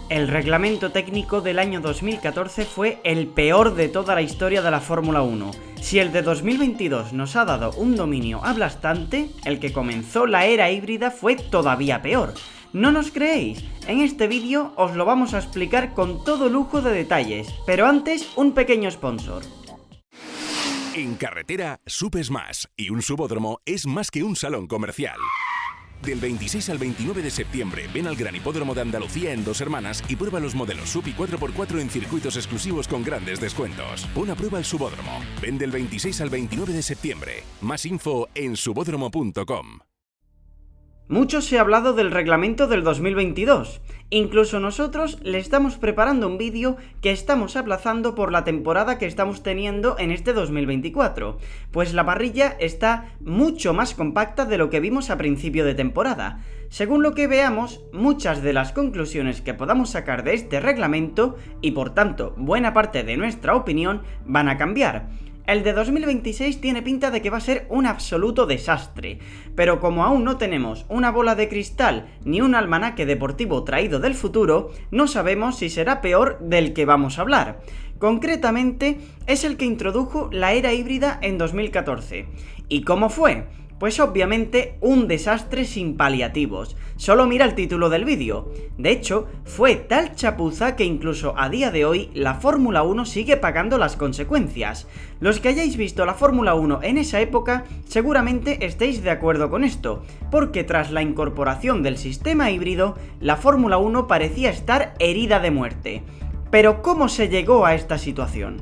El reglamento técnico del año 2014 fue el peor de toda la historia de la Fórmula 1. Si el de 2022 nos ha dado un dominio aplastante, el que comenzó la era híbrida fue todavía peor. ¿No nos creéis? En este vídeo os lo vamos a explicar con todo lujo de detalles, pero antes un pequeño sponsor. En carretera, supes más, y un subódromo es más que un salón comercial. Del 26 al 29 de septiembre, ven al Gran Hipódromo de Andalucía en Dos Hermanas y prueba los modelos SUV y 4x4 en circuitos exclusivos con grandes descuentos. Pon a prueba el subódromo. Ven del 26 al 29 de septiembre. Más info en subódromo.com. Mucho se ha hablado del reglamento del 2022. Incluso nosotros le estamos preparando un vídeo que estamos aplazando por la temporada que estamos teniendo en este 2024, pues la parrilla está mucho más compacta de lo que vimos a principio de temporada. Según lo que veamos, muchas de las conclusiones que podamos sacar de este reglamento, y por tanto buena parte de nuestra opinión, van a cambiar. El de 2026 tiene pinta de que va a ser un absoluto desastre, pero como aún no tenemos una bola de cristal ni un almanaque deportivo traído del futuro, no sabemos si será peor del que vamos a hablar. Concretamente, es el que introdujo la era híbrida en 2014. ¿Y cómo fue? Pues obviamente un desastre sin paliativos. Solo mira el título del vídeo. De hecho, fue tal chapuza que incluso a día de hoy la Fórmula 1 sigue pagando las consecuencias. Los que hayáis visto la Fórmula 1 en esa época seguramente estéis de acuerdo con esto, porque tras la incorporación del sistema híbrido, la Fórmula 1 parecía estar herida de muerte. Pero ¿cómo se llegó a esta situación?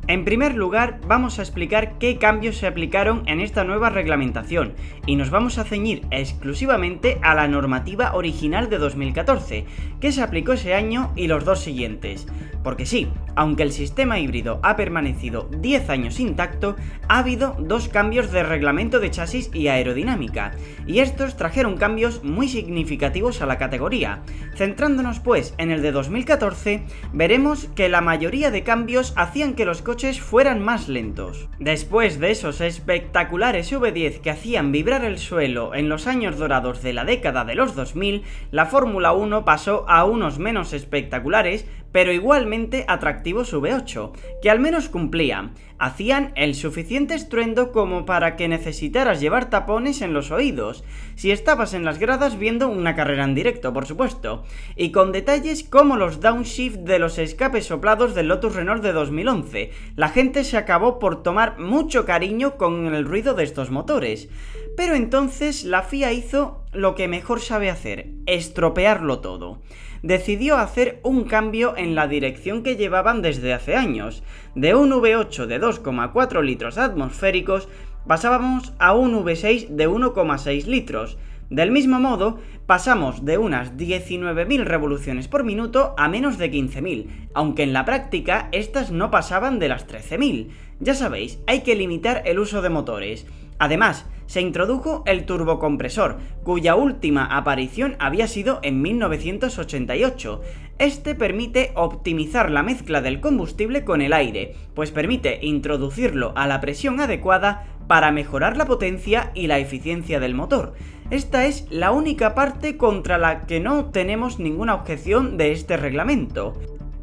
En primer lugar, vamos a explicar qué cambios se aplicaron en esta nueva reglamentación, y nos vamos a ceñir exclusivamente a la normativa original de 2014, que se aplicó ese año y los dos siguientes. Porque sí, aunque el sistema híbrido ha permanecido 10 años intacto, ha habido dos cambios de reglamento de chasis y aerodinámica, y estos trajeron cambios muy significativos a la categoría. Centrándonos pues en el de 2014, veremos que la mayoría de cambios hacían que los coches fueran más lentos. Después de esos espectaculares V10 que hacían vibrar el suelo en los años dorados de la década de los 2000, la Fórmula 1 pasó a unos menos espectaculares, pero igualmente atractivos V8, que al menos cumplían. Hacían el suficiente estruendo como para que necesitaras llevar tapones en los oídos, si estabas en las gradas viendo una carrera en directo, por supuesto, y con detalles como los downshift de los escapes soplados del Lotus Renault de 2011. La gente se acabó por tomar mucho cariño con el ruido de estos motores. Pero entonces la FIA hizo lo que mejor sabe hacer: estropearlo todo. Decidió hacer un cambio en la dirección que llevaban desde hace años. De un V8 de 2,4 litros atmosféricos pasábamos a un V6 de 1,6 litros. Del mismo modo, pasamos de unas 19.000 revoluciones por minuto a menos de 15.000, aunque en la práctica estas no pasaban de las 13.000. Ya sabéis, hay que limitar el uso de motores. Además, se introdujo el turbocompresor, cuya última aparición había sido en 1988. Este permite optimizar la mezcla del combustible con el aire, pues permite introducirlo a la presión adecuada para mejorar la potencia y la eficiencia del motor. Esta es la única parte contra la que no tenemos ninguna objeción de este reglamento.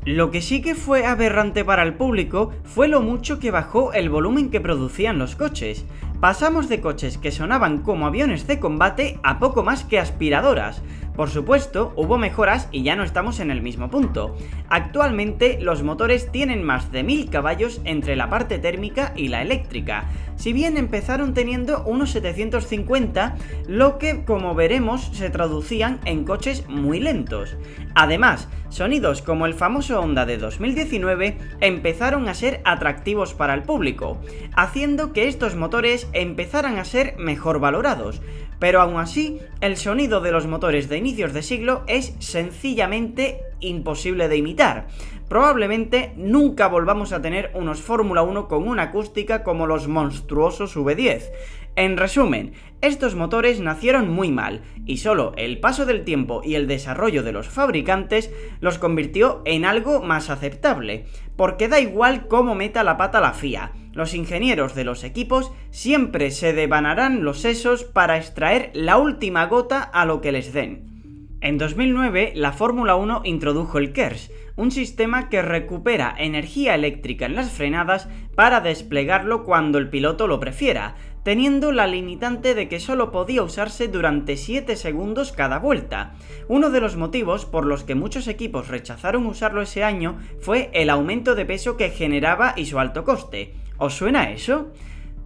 Lo que sí que fue aberrante para el público fue lo mucho que bajó el volumen que producían los coches. Pasamos de coches que sonaban como aviones de combate a poco más que aspiradoras. Por supuesto, hubo mejoras y ya no estamos en el mismo punto. Actualmente los motores tienen más de 1000 caballos entre la parte térmica y la eléctrica, si bien empezaron teniendo unos 750, lo que, como veremos, se traducían en coches muy lentos. Además, sonidos como el famoso Honda de 2019 empezaron a ser atractivos para el público, haciendo que estos motores empezaran a ser mejor valorados. Pero aún así, el sonido de los motores de inicios de siglo es sencillamente imposible de imitar. Probablemente nunca volvamos a tener unos Fórmula 1 con una acústica como los monstruosos V10. En resumen, estos motores nacieron muy mal, y solo el paso del tiempo y el desarrollo de los fabricantes los convirtió en algo más aceptable, porque da igual cómo meta la pata la FIA, los ingenieros de los equipos siempre se devanarán los sesos para extraer la última gota a lo que les den. En 2009, la Fórmula 1 introdujo el KERS, un sistema que recupera energía eléctrica en las frenadas para desplegarlo cuando el piloto lo prefiera, teniendo la limitante de que solo podía usarse durante 7 segundos cada vuelta. Uno de los motivos por los que muchos equipos rechazaron usarlo ese año fue el aumento de peso que generaba y su alto coste. ¿Os suena eso?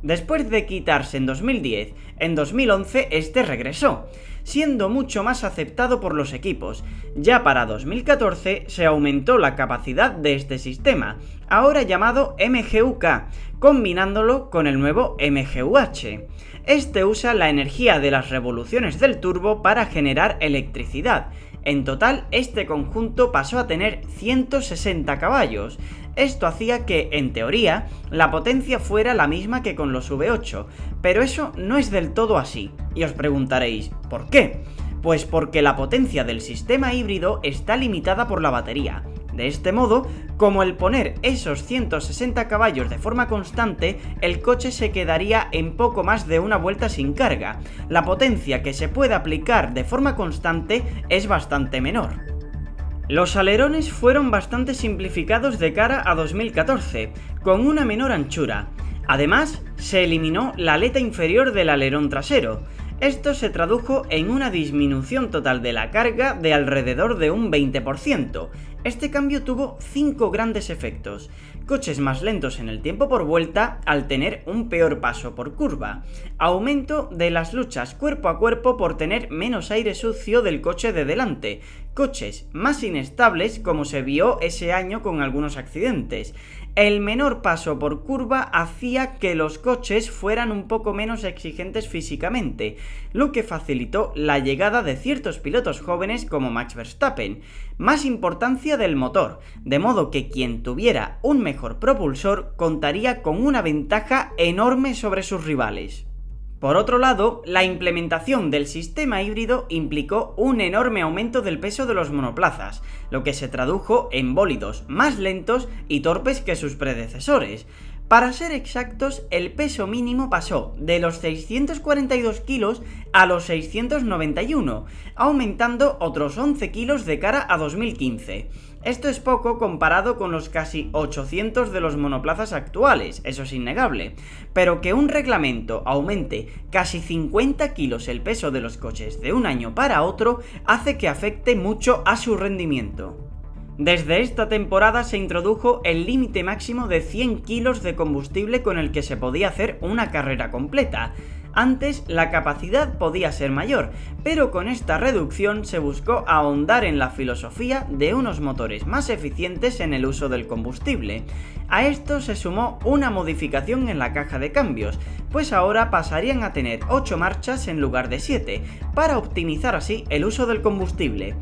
Después de quitarse en 2010, en 2011 este regresó, siendo mucho más aceptado por los equipos. Ya para 2014 se aumentó la capacidad de este sistema, ahora llamado MGU-K, combinándolo con el nuevo MGU-H. Este usa la energía de las revoluciones del turbo para generar electricidad. En total, este conjunto pasó a tener 160 caballos. Esto hacía que, en teoría, la potencia fuera la misma que con los V8, pero eso no es del todo así. Y os preguntaréis, ¿por qué? Pues porque la potencia del sistema híbrido está limitada por la batería. De este modo, como el poner esos 160 caballos de forma constante, el coche se quedaría en poco más de una vuelta sin carga. La potencia que se puede aplicar de forma constante es bastante menor. Los alerones fueron bastante simplificados de cara a 2014, con una menor anchura. Además, se eliminó la aleta inferior del alerón trasero. Esto se tradujo en una disminución total de la carga de alrededor de un 20%. Este cambio tuvo 5 grandes efectos. Coches más lentos en el tiempo por vuelta al tener un peor paso por curva. Aumento de las luchas cuerpo a cuerpo por tener menos aire sucio del coche de delante. Coches más inestables como se vio ese año con algunos accidentes. El menor paso por curva hacía que los coches fueran un poco menos exigentes físicamente, lo que facilitó la llegada de ciertos pilotos jóvenes como Max Verstappen. Más importancia del motor, de modo que quien tuviera un mejor propulsor contaría con una ventaja enorme sobre sus rivales. Por otro lado, la implementación del sistema híbrido implicó un enorme aumento del peso de los monoplazas, lo que se tradujo en bólidos más lentos y torpes que sus predecesores. Para ser exactos, el peso mínimo pasó de los 642 kilos a los 691, aumentando otros 11 kilos de cara a 2015. Esto es poco comparado con los casi 800 de los monoplazas actuales, eso es innegable, pero que un reglamento aumente casi 50 kilos el peso de los coches de un año para otro hace que afecte mucho a su rendimiento. Desde esta temporada se introdujo el límite máximo de 100 kilos de combustible con el que se podía hacer una carrera completa. Antes la capacidad podía ser mayor, pero con esta reducción se buscó ahondar en la filosofía de unos motores más eficientes en el uso del combustible. A esto se sumó una modificación en la caja de cambios, pues ahora pasarían a tener 8 marchas en lugar de 7, para optimizar así el uso del combustible.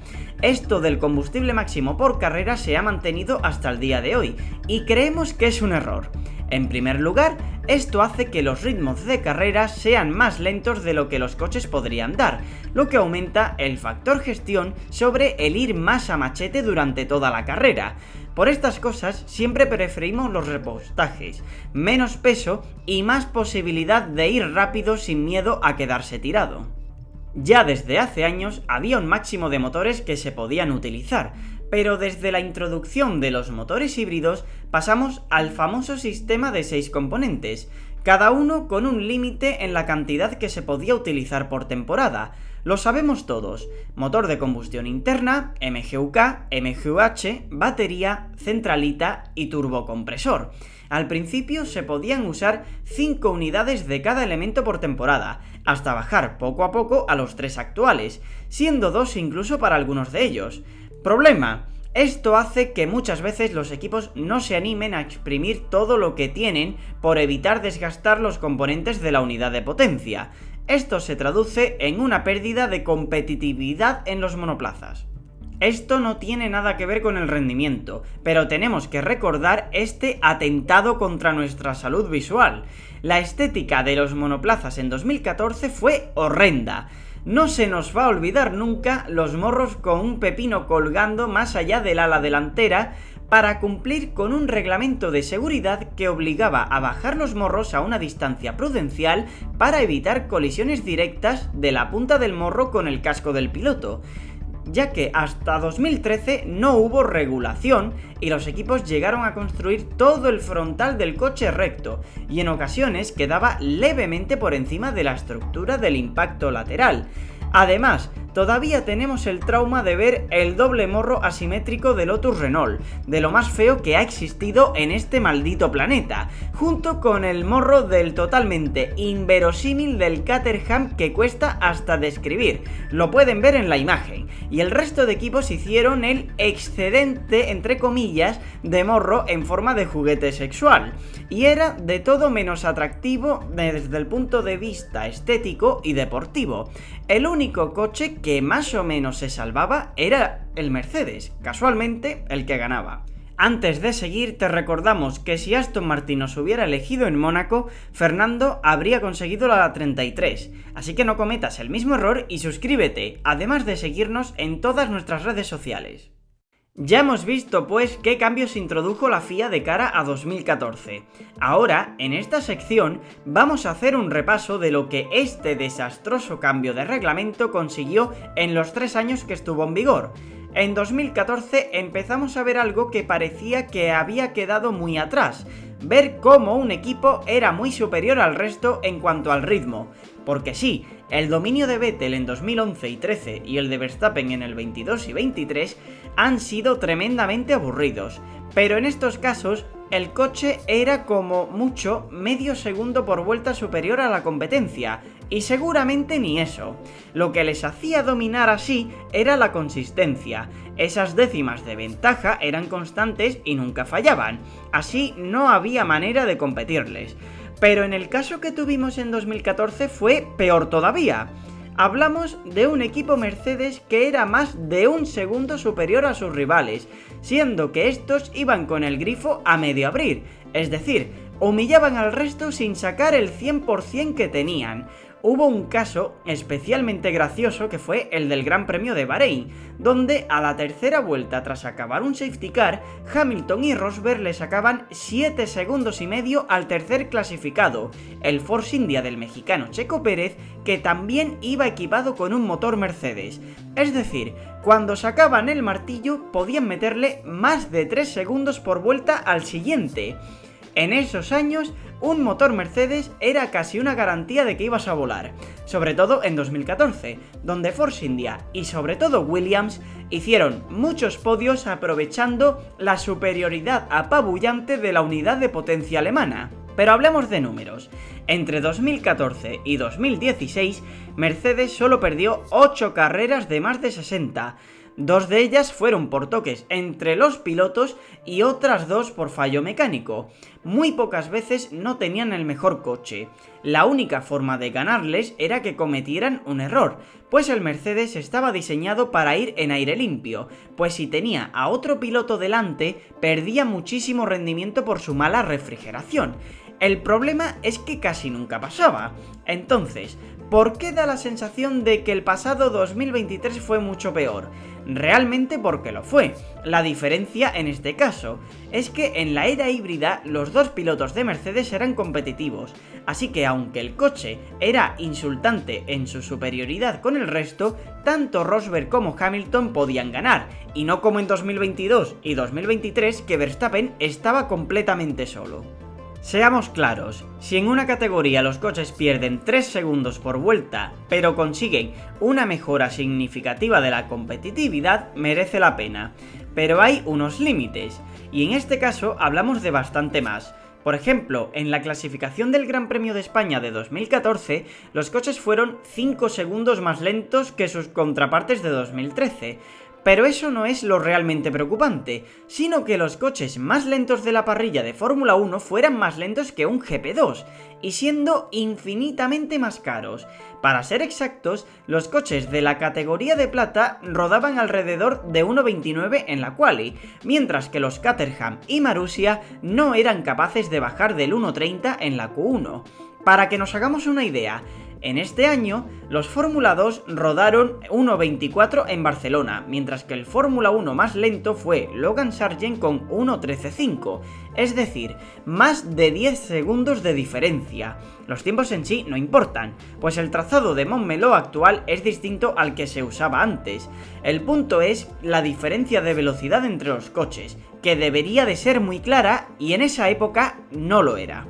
Esto del combustible máximo por carrera se ha mantenido hasta el día de hoy, y creemos que es un error. En primer lugar, esto hace que los ritmos de carrera sean más lentos de lo que los coches podrían dar, lo que aumenta el factor gestión sobre el ir más a machete durante toda la carrera. Por estas cosas siempre preferimos los repostajes, menos peso y más posibilidad de ir rápido sin miedo a quedarse tirado. Ya desde hace años había un máximo de motores que se podían utilizar, pero desde la introducción de los motores híbridos pasamos al famoso sistema de 6 componentes, cada uno con un límite en la cantidad que se podía utilizar por temporada. Lo sabemos todos: motor de combustión interna, MGU-K, MGU-H, batería, centralita y turbocompresor. Al principio se podían usar 5 unidades de cada elemento por temporada, hasta bajar poco a poco a los 3 actuales, siendo 2 incluso para algunos de ellos. Problema: esto hace que muchas veces los equipos no se animen a exprimir todo lo que tienen por evitar desgastar los componentes de la unidad de potencia. Esto se traduce en una pérdida de competitividad en los monoplazas. Esto no tiene nada que ver con el rendimiento, pero tenemos que recordar este atentado contra nuestra salud visual. La estética de los monoplazas en 2014 fue horrenda. No se nos va a olvidar nunca los morros con un pepino colgando más allá del ala delantera para cumplir con un reglamento de seguridad que obligaba a bajar los morros a una distancia prudencial para evitar colisiones directas de la punta del morro con el casco del piloto. ya que hasta 2013 no hubo regulación y los equipos llegaron a construir todo el frontal del coche recto, y en ocasiones quedaba levemente por encima de la estructura del impacto lateral. Además, todavía tenemos el trauma de ver el doble morro asimétrico de Lotus Renault, de lo más feo que ha existido en este maldito planeta, junto con el morro del totalmente inverosímil del Caterham que cuesta hasta describir, lo pueden ver en la imagen, y el resto de equipos hicieron el excedente, entre comillas, de morro en forma de juguete sexual, y era de todo menos atractivo desde el punto de vista estético y deportivo. El único coche que más o menos se salvaba era el Mercedes, casualmente el que ganaba. Antes de seguir, te recordamos que si Aston Martin nos hubiera elegido en Mónaco, Fernando habría conseguido la 33, así que no cometas el mismo error y suscríbete, además de seguirnos en todas nuestras redes sociales. Ya hemos visto pues qué cambios introdujo la FIA de cara a 2014. Ahora, en esta sección, vamos a hacer un repaso de lo que este desastroso cambio de reglamento consiguió en los 3 años que estuvo en vigor. En 2014 empezamos a ver algo que parecía que había quedado muy atrás, ver cómo un equipo era muy superior al resto en cuanto al ritmo. Porque sí, el dominio de Vettel en 2011 y 13 y el de Verstappen en el 22 y 23 han sido tremendamente aburridos, pero en estos casos el coche era como mucho medio segundo por vuelta superior a la competencia, y seguramente ni eso. Lo que les hacía dominar así era la consistencia. Esas décimas de ventaja eran constantes y nunca fallaban, así no había manera de competirles. Pero en el caso que tuvimos en 2014 fue peor todavía. Hablamos de un equipo Mercedes que era más de un segundo superior a sus rivales, siendo que estos iban con el grifo a medio abrir, es decir, humillaban al resto sin sacar el 100% que tenían. Hubo un caso especialmente gracioso que fue el del Gran Premio de Bahrein, donde a la tercera vuelta tras acabar un safety car, Hamilton y Rosberg le sacaban 7 segundos y medio al tercer clasificado, el Force India del mexicano Checo Pérez, que también iba equipado con un motor Mercedes. Es decir, cuando sacaban el martillo podían meterle más de 3 segundos por vuelta al siguiente. En esos años, un motor Mercedes era casi una garantía de que ibas a volar, sobre todo en 2014, donde Force India y sobre todo Williams hicieron muchos podios aprovechando la superioridad apabullante de la unidad de potencia alemana. Pero hablemos de números. Entre 2014 y 2016, Mercedes solo perdió 8 carreras de más de 60. 2 de ellas fueron por toques entre los pilotos y otras 2 por fallo mecánico. Muy pocas veces no tenían el mejor coche. La única forma de ganarles era que cometieran un error, pues el Mercedes estaba diseñado para ir en aire limpio, pues si tenía a otro piloto delante, perdía muchísimo rendimiento por su mala refrigeración. El problema es que casi nunca pasaba. Entonces, ¿por qué da la sensación de que el pasado 2023 fue mucho peor? Realmente porque lo fue. La diferencia en este caso es que en la era híbrida los dos pilotos de Mercedes eran competitivos, así que aunque el coche era insultante en su superioridad con el resto, tanto Rosberg como Hamilton podían ganar, y no como en 2022 y 2023 que Verstappen estaba completamente solo. Seamos claros, si en una categoría los coches pierden 3 segundos por vuelta, pero consiguen una mejora significativa de la competitividad, merece la pena. Pero hay unos límites, y en este caso hablamos de bastante más. Por ejemplo, en la clasificación del Gran Premio de España de 2014, los coches fueron 5 segundos más lentos que sus contrapartes de 2013. Pero eso no es lo realmente preocupante, sino que los coches más lentos de la parrilla de Fórmula 1 fueran más lentos que un GP2, y siendo infinitamente más caros. Para ser exactos, los coches de la categoría de plata rodaban alrededor de 1.29 en la quali, mientras que los Caterham y Marussia no eran capaces de bajar del 1.30 en la Q1. Para que nos hagamos una idea, En este año, los Fórmula 2 rodaron 1.24 en Barcelona, mientras que el Fórmula 1 más lento fue Logan Sargent con 1.13.5, es decir, más de 10 segundos de diferencia. Los tiempos en sí no importan, pues el trazado de Montmeló actual es distinto al que se usaba antes. El punto es la diferencia de velocidad entre los coches, que debería de ser muy clara y en esa época no lo era.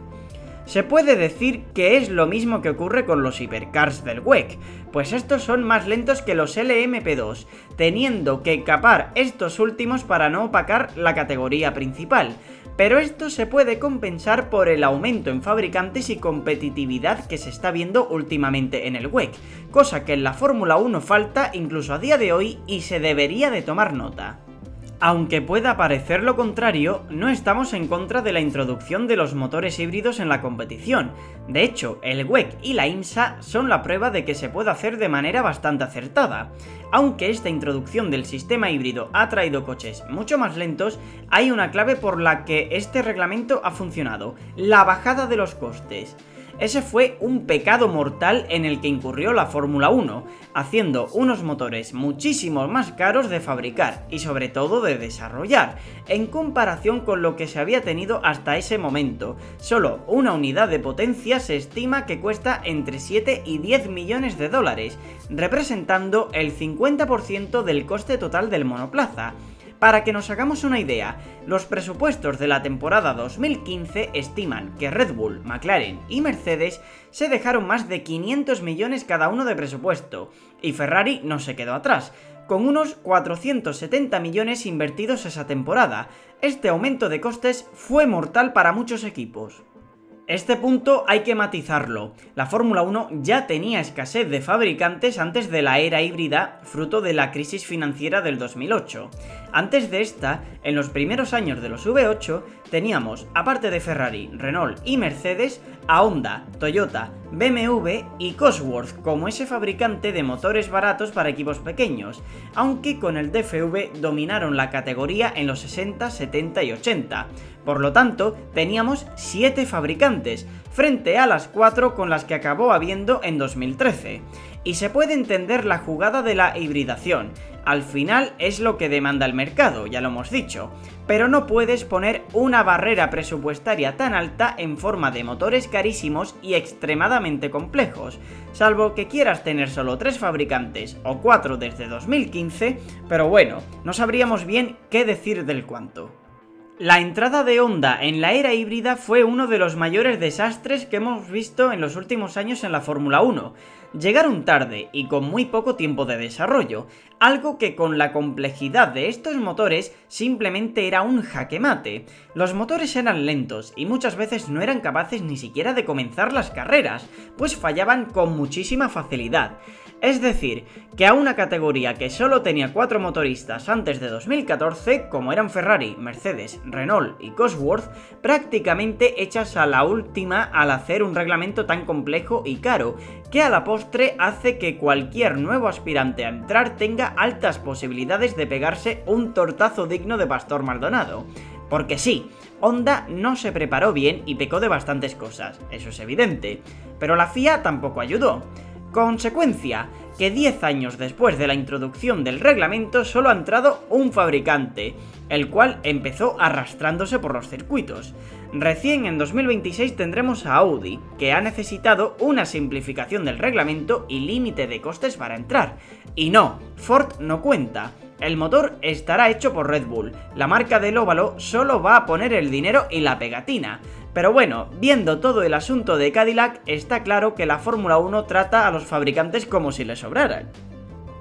Se puede decir que es lo mismo que ocurre con los hipercars del WEC, pues estos son más lentos que los LMP2, teniendo que capar estos últimos para no opacar la categoría principal, pero esto se puede compensar por el aumento en fabricantes y competitividad que se está viendo últimamente en el WEC, cosa que en la Fórmula 1 falta incluso a día de hoy y se debería de tomar nota. Aunque pueda parecer lo contrario, no estamos en contra de la introducción de los motores híbridos en la competición. De hecho, el WEC y la IMSA son la prueba de que se puede hacer de manera bastante acertada. Aunque esta introducción del sistema híbrido ha traído coches mucho más lentos, hay una clave por la que este reglamento ha funcionado: la bajada de los costes. Ese fue un pecado mortal en el que incurrió la Fórmula 1, haciendo unos motores muchísimo más caros de fabricar y sobre todo de desarrollar, en comparación con lo que se había tenido hasta ese momento. Solo una unidad de potencia se estima que cuesta entre 7 y 10 millones de dólares, representando el 50% del coste total del monoplaza. Para que nos hagamos una idea, los presupuestos de la temporada 2015 estiman que Red Bull, McLaren y Mercedes se dejaron más de 500 millones cada uno de presupuesto, y Ferrari no se quedó atrás, con unos 470 millones invertidos esa temporada. Este aumento de costes fue mortal para muchos equipos. Este punto hay que matizarlo. La Fórmula 1 ya tenía escasez de fabricantes antes de la era híbrida, fruto de la crisis financiera del 2008. Antes de esta, en los primeros años de los V8, teníamos, aparte de Ferrari, Renault y Mercedes, a Honda, Toyota, BMW y Cosworth como ese fabricante de motores baratos para equipos pequeños, aunque con el DFV dominaron la categoría en los 60, 70 y 80. Por lo tanto, teníamos 7 fabricantes, frente a las 4 con las que acabó habiendo en 2013. Y se puede entender la jugada de la hibridación. Al final es lo que demanda el mercado, ya lo hemos dicho, pero no puedes poner una barrera presupuestaria tan alta en forma de motores carísimos y extremadamente complejos, salvo que quieras tener solo 3 fabricantes o 4 desde 2015, pero bueno, no sabríamos bien qué decir del cuánto. La entrada de Honda en la era híbrida fue uno de los mayores desastres que hemos visto en los últimos años en la Fórmula 1. Llegaron tarde y con muy poco tiempo de desarrollo, algo que con la complejidad de estos motores simplemente era un jaque mate. Los motores eran lentos y muchas veces no eran capaces ni siquiera de comenzar las carreras, pues fallaban con muchísima facilidad. Es decir, que a una categoría que solo tenía 4 motoristas antes de 2014, como eran Ferrari, Mercedes, Renault y Cosworth, prácticamente echas a la última al hacer un reglamento tan complejo y caro, que a la postre hace que cualquier nuevo aspirante a entrar tenga altas posibilidades de pegarse un tortazo digno de Pastor Maldonado. Porque sí, Honda no se preparó bien y pecó de bastantes cosas, eso es evidente, pero la FIA tampoco ayudó. Consecuencia, que 10 años después de la introducción del reglamento solo ha entrado un fabricante, el cual empezó arrastrándose por los circuitos. Recién en 2026 tendremos a Audi, que ha necesitado una simplificación del reglamento y límite de costes para entrar. Y no, Ford no cuenta. El motor estará hecho por Red Bull, la marca del óvalo solo va a poner el dinero y la pegatina. Pero bueno, viendo todo el asunto de Cadillac, está claro que la Fórmula 1 trata a los fabricantes como si les sobraran.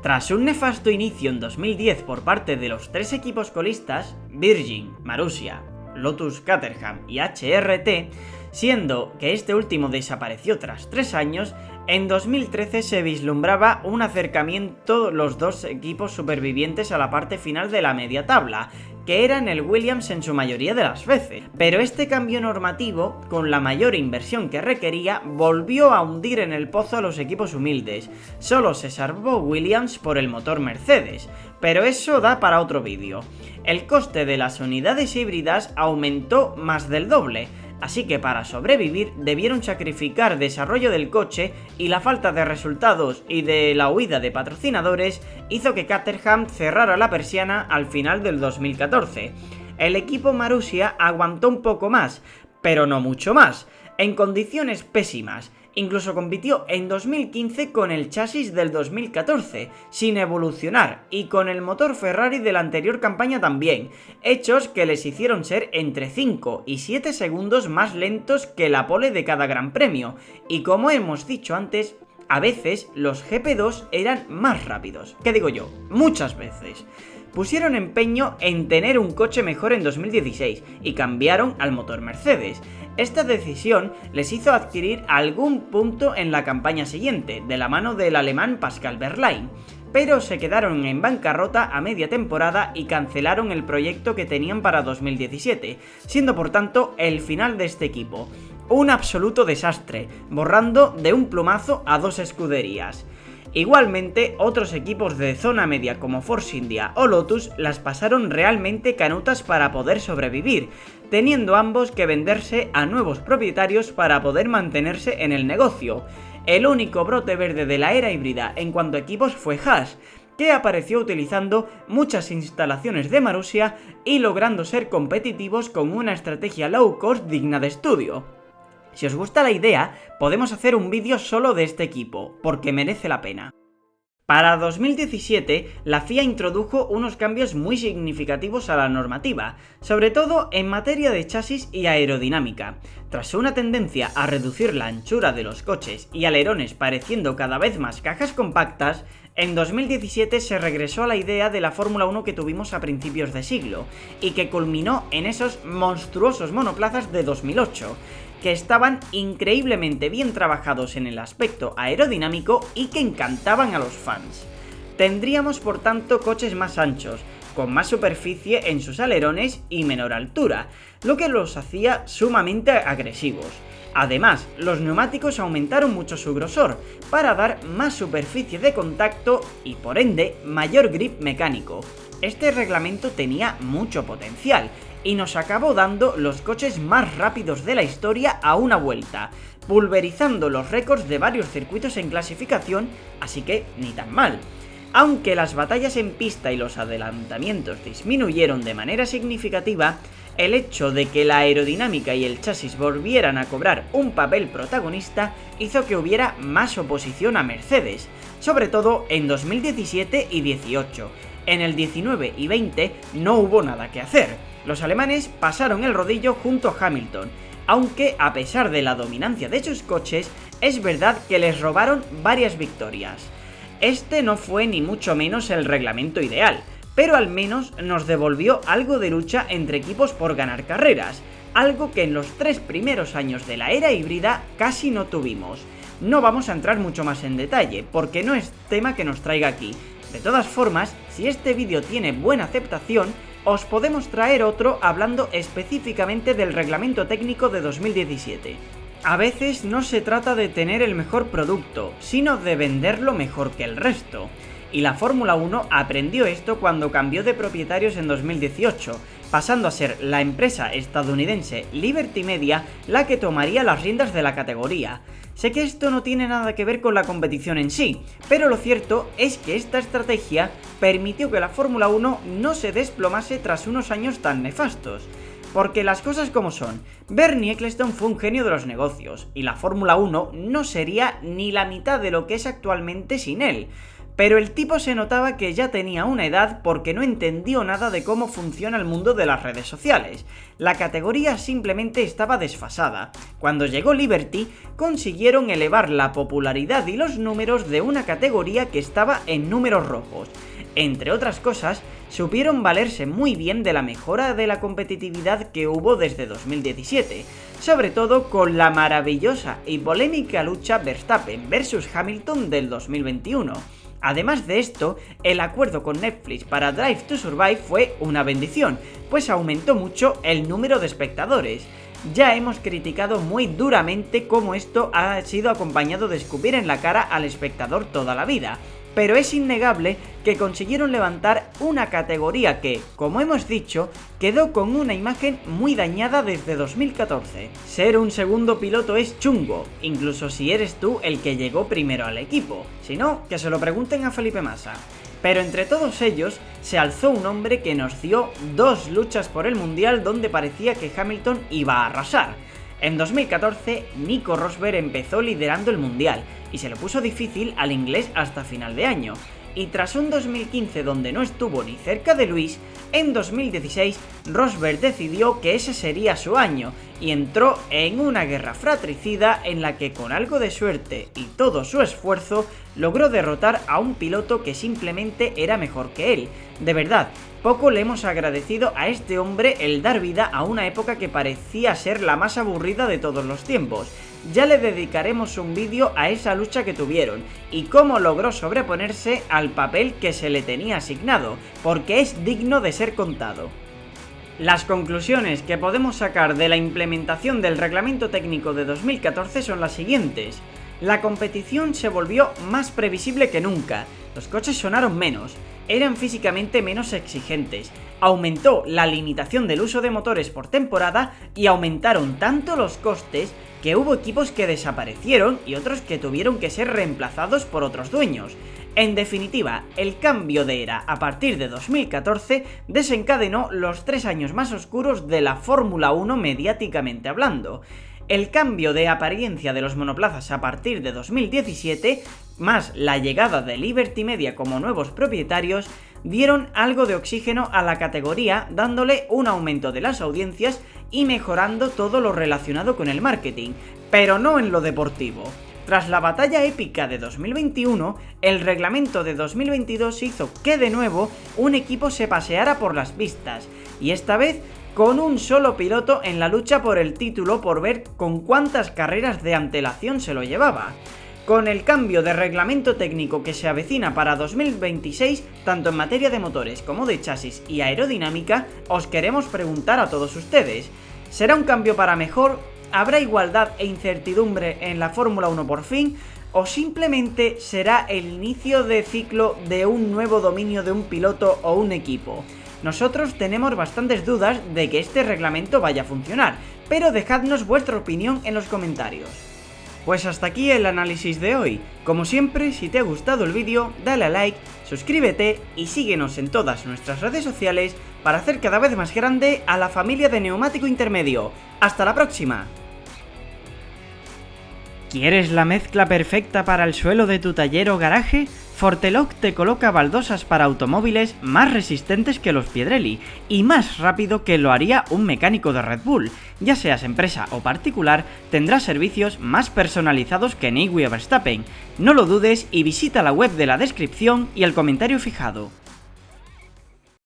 Tras un nefasto inicio en 2010 por parte de los 3 equipos colistas, Virgin, Marussia, Lotus Caterham y HRT, siendo que este último desapareció tras 3 años, en 2013 se vislumbraba un acercamiento los 2 equipos supervivientes a la parte final de la media tabla, que eran el Williams en su mayoría de las veces. Pero este cambio normativo, con la mayor inversión que requería, volvió a hundir en el pozo a los equipos humildes. Solo se salvó Williams por el motor Mercedes, pero eso da para otro vídeo. El coste de las unidades híbridas aumentó más del doble. así que para sobrevivir debieron sacrificar desarrollo del coche, y la falta de resultados y de la huida de patrocinadores hizo que Caterham cerrara la persiana al final del 2014. El equipo Marussia aguantó un poco más, pero no mucho más, en condiciones pésimas. Incluso compitió en 2015 con el chasis del 2014, sin evolucionar, y con el motor Ferrari de la anterior campaña también, hechos que les hicieron ser entre 5 y 7 segundos más lentos que la pole de cada gran premio, y como hemos dicho antes, a veces los GP2 eran más rápidos. ¿Qué digo yo? Muchas veces. Pusieron empeño en tener un coche mejor en 2016 y cambiaron al motor Mercedes. Esta decisión les hizo adquirir algún punto en la campaña siguiente, de la mano del alemán Pascal Wehrlein, pero se quedaron en bancarrota a media temporada y cancelaron el proyecto que tenían para 2017, siendo por tanto el final de este equipo. Un absoluto desastre, borrando de un plumazo a 2 escuderías. Igualmente, otros equipos de zona media como Force India o Lotus las pasaron realmente canutas para poder sobrevivir, teniendo ambos que venderse a nuevos propietarios para poder mantenerse en el negocio. El único brote verde de la era híbrida en cuanto a equipos fue Haas, que apareció utilizando muchas instalaciones de Marussia y logrando ser competitivos con una estrategia low cost digna de estudio. Si os gusta la idea, podemos hacer un vídeo solo de este equipo, porque merece la pena. Para 2017, la FIA introdujo unos cambios muy significativos a la normativa, sobre todo en materia de chasis y aerodinámica. Tras una tendencia a reducir la anchura de los coches y alerones pareciendo cada vez más cajas compactas, en 2017 se regresó a la idea de la Fórmula 1 que tuvimos a principios de siglo, y que culminó en esos monstruosos monoplazas de 2008, que estaban increíblemente bien trabajados en el aspecto aerodinámico y que encantaban a los fans. Tendríamos por tanto coches más anchos, con más superficie en sus alerones y menor altura, lo que los hacía sumamente agresivos. Además, los neumáticos aumentaron mucho su grosor, para dar más superficie de contacto y por ende mayor grip mecánico. Este reglamento tenía mucho potencial, y nos acabó dando los coches más rápidos de la historia a una vuelta, pulverizando los récords de varios circuitos en clasificación, así que ni tan mal. Aunque las batallas en pista y los adelantamientos disminuyeron de manera significativa, el hecho de que la aerodinámica y el chasis volvieran a cobrar un papel protagonista hizo que hubiera más oposición a Mercedes, sobre todo en 2017 y 18. En el 19 y 20 no hubo nada que hacer. Los alemanes pasaron el rodillo junto a Hamilton, aunque a pesar de la dominancia de sus coches, es verdad que les robaron varias victorias. Este no fue ni mucho menos el reglamento ideal, pero al menos nos devolvió algo de lucha entre equipos por ganar carreras, algo que en los 3 primeros años de la era híbrida casi no tuvimos. No vamos a entrar mucho más en detalle, porque no es tema que nos traiga aquí. De todas formas, si este vídeo tiene buena aceptación, os podemos traer otro hablando específicamente del reglamento técnico de 2017. A veces no se trata de tener el mejor producto, sino de venderlo mejor que el resto. Y la Fórmula 1 aprendió esto cuando cambió de propietarios en 2018, pasando a ser la empresa estadounidense Liberty Media la que tomaría las riendas de la categoría. Sé que esto no tiene nada que ver con la competición en sí, pero lo cierto es que esta estrategia permitió que la Fórmula 1 no se desplomase tras unos años tan nefastos. Porque las cosas como son, Bernie Ecclestone fue un genio de los negocios, y la Fórmula 1 no sería ni la mitad de lo que es actualmente sin él. Pero el tipo se notaba que ya tenía una edad porque no entendió nada de cómo funciona el mundo de las redes sociales. La categoría simplemente estaba desfasada. Cuando llegó Liberty, consiguieron elevar la popularidad y los números de una categoría que estaba en números rojos. Entre otras cosas, supieron valerse muy bien de la mejora de la competitividad que hubo desde 2017, sobre todo con la maravillosa y polémica lucha Verstappen versus Hamilton del 2021. Además de esto, el acuerdo con Netflix para Drive to Survive fue una bendición, pues aumentó mucho el número de espectadores. Ya hemos criticado muy duramente cómo esto ha sido acompañado de escupir en la cara al espectador toda la vida, pero es innegable que consiguieron levantar una categoría que, como hemos dicho, quedó con una imagen muy dañada desde 2014. Ser un segundo piloto es chungo, incluso si eres tú el que llegó primero al equipo, si no, que se lo pregunten a Felipe Massa. Pero entre todos ellos se alzó un hombre que nos dio 2 luchas por el mundial donde parecía que Hamilton iba a arrasar. En 2014, Nico Rosberg empezó liderando el mundial y se lo puso difícil al inglés hasta final de año. Y tras un 2015 donde no estuvo ni cerca de Lewis, en 2016 Rosberg decidió que ese sería su año y entró en una guerra fratricida en la que con algo de suerte y todo su esfuerzo logró derrotar a un piloto que simplemente era mejor que él. De verdad, poco le hemos agradecido a este hombre el dar vida a una época que parecía ser la más aburrida de todos los tiempos. Ya le dedicaremos un vídeo a esa lucha que tuvieron y cómo logró sobreponerse al papel que se le tenía asignado, porque es digno de ser contado. Las conclusiones que podemos sacar de la implementación del reglamento técnico de 2014 son las siguientes. La competición se volvió más previsible que nunca, los coches sonaron menos, eran físicamente menos exigentes, aumentó la limitación del uso de motores por temporada y aumentaron tanto los costes que hubo equipos que desaparecieron y otros que tuvieron que ser reemplazados por otros dueños. En definitiva, el cambio de era a partir de 2014 desencadenó los 3 años más oscuros de la Fórmula 1 mediáticamente hablando. El cambio de apariencia de los monoplazas a partir de 2017, más la llegada de Liberty Media como nuevos propietarios, dieron algo de oxígeno a la categoría, dándole un aumento de las audiencias y mejorando todo lo relacionado con el marketing, pero no en lo deportivo. Tras la batalla épica de 2021, el reglamento de 2022 hizo que de nuevo un equipo se paseara por las pistas, y esta vez con un solo piloto en la lucha por el título por ver con cuántas carreras de antelación se lo llevaba. Con el cambio de reglamento técnico que se avecina para 2026, tanto en materia de motores como de chasis y aerodinámica, os queremos preguntar a todos ustedes, ¿será un cambio para mejor? ¿Habrá igualdad e incertidumbre en la Fórmula 1 por fin? ¿O simplemente será el inicio de ciclo de un nuevo dominio de un piloto o un equipo? Nosotros tenemos bastantes dudas de que este reglamento vaya a funcionar, pero dejadnos vuestra opinión en los comentarios. Pues hasta aquí el análisis de hoy. Como siempre, si te ha gustado el vídeo, dale a like, suscríbete y síguenos en todas nuestras redes sociales para hacer cada vez más grande a la familia de Neumático Intermedio. ¡Hasta la próxima! ¿Quieres la mezcla perfecta para el suelo de tu taller o garaje? Fortelock te coloca baldosas para automóviles más resistentes que los Piedrelli y más rápido que lo haría un mecánico de Red Bull. Ya seas empresa o particular, tendrás servicios más personalizados que Nicky Verstappen. No lo dudes y visita la web de la descripción y el comentario fijado.